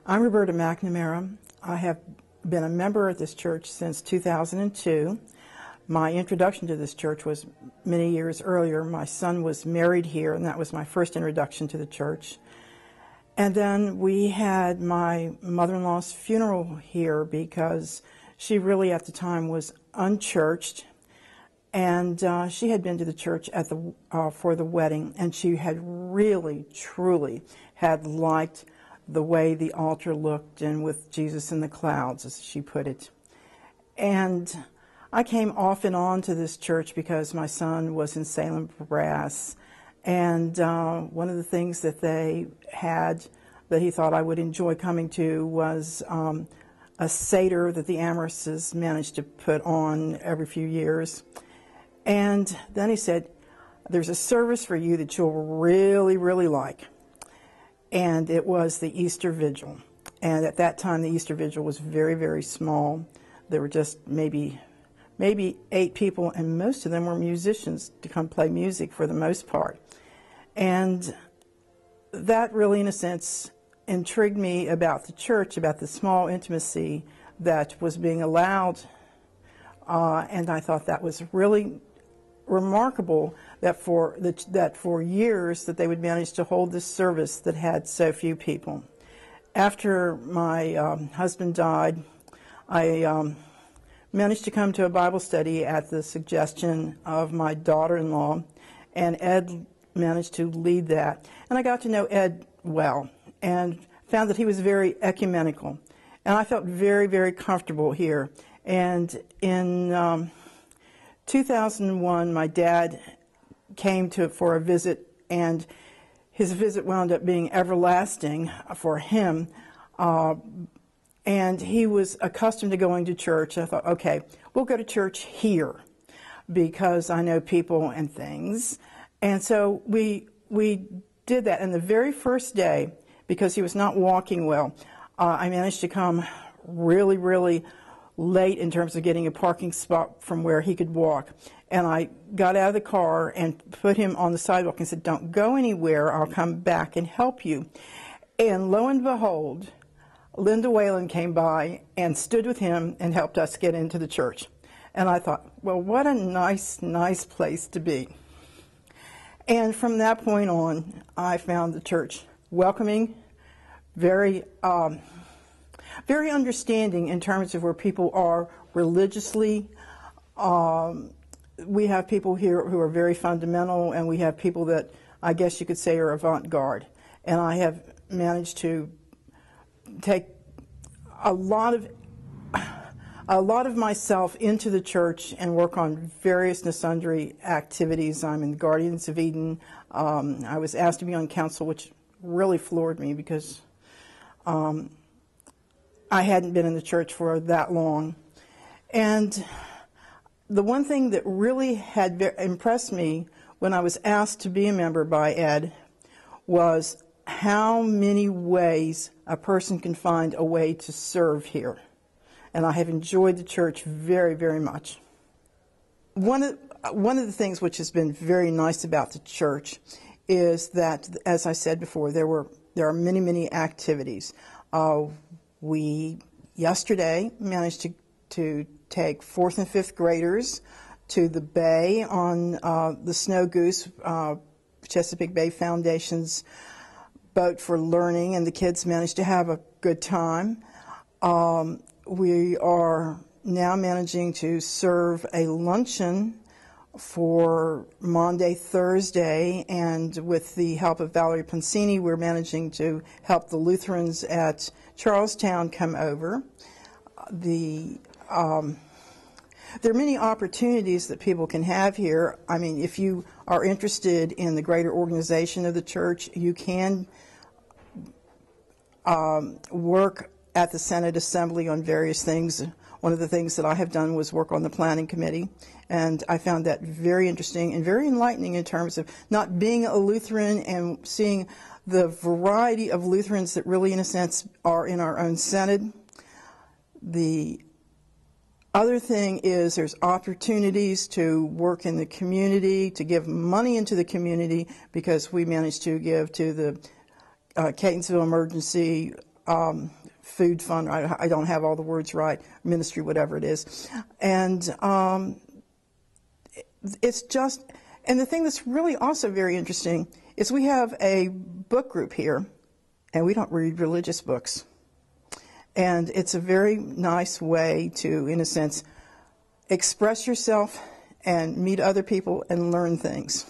I'm Roberta McNamara. I have been a member at this church since 2002. My introduction to this church was many years earlier. My son was married here, and that was my first introduction to the church. And then we had my mother-in-law's funeral here because she really at the time was unchurched, and she had been to the church at for the wedding, and she had really, truly had liked the way the altar looked and with Jesus in the clouds, as she put it. And I came off and on to this church because my son was in Salem brass, and one of the things that they had that he thought I would enjoy coming to was a Seder that the Amhersts managed to put on every few years. And then he said, "There's a service for you that you'll really, really like." And it was the Easter Vigil. And at that time, the Easter Vigil was very, very small. There were just maybe 8 people, and most of them were musicians to come play music for the most part. And that really, in a sense, intrigued me about the church, about the small intimacy that was being allowed. And I thought that was really remarkable that for years that they would manage to hold this service that had so few people. After my husband died, I managed to come to a Bible study at the suggestion of my daughter-in-law, and Ed managed to lead that. And I got to know Ed well and found that he was very ecumenical. And I felt very, very comfortable here. And in 2001, my dad came for a visit, and his visit wound up being everlasting for him. And he was accustomed to going to church. I thought, okay, we'll go to church here because I know people and things. And so we did that. And the very first day, because he was not walking well, I managed to come really, really late in terms of getting a parking spot from where he could walk. And I got out of the car and put him on the sidewalk and said, "Don't go anywhere, I'll come back and help you." And lo and behold, Linda Whalen came by and stood with him and helped us get into the church. And I thought, well, what a nice, nice place to be. And from that point on, I found the church welcoming, very very understanding in terms of where people are religiously. We have people here who are very fundamental, and we have people that I guess you could say are avant-garde. And I have managed to take a lot of myself into the church and work on various and sundry activities. I'm in the Guardians of Eden. I was asked to be on council, which really floored me because I hadn't been in the church for that long. And the one thing that really had impressed me when I was asked to be a member by Ed was how many ways a person can find a way to serve here. And I have enjoyed the church very, very much. One of the things which has been very nice about the church is that, as I said before, there are many, many activities. We yesterday managed to take 4th and 5th graders to the bay on the Snow Goose, Chesapeake Bay Foundation's boat for learning, and the kids managed to have a good time. We are now managing to serve a luncheon for Maundy Thursday, and with the help of Valerie Pancini, we're managing to help the Lutherans at Charlestown come over. There are many opportunities that people can have here. I mean, if you are interested in the greater organization of the church, you can work at the Senate Assembly on various things. One of the things that I have done was work on the planning committee, and I found that very interesting and very enlightening in terms of not being a Lutheran and seeing the variety of Lutherans that really, in a sense, are in our own Synod. The other thing is there's opportunities to work in the community, to give money into the community, because we managed to give to the Catonsville Emergency food fund. I don't have all the words right. Ministry, whatever it is, and it's just. And the thing that's really also very interesting is we have a book group here, and we don't read religious books. And it's a very nice way to, in a sense, express yourself and meet other people and learn things.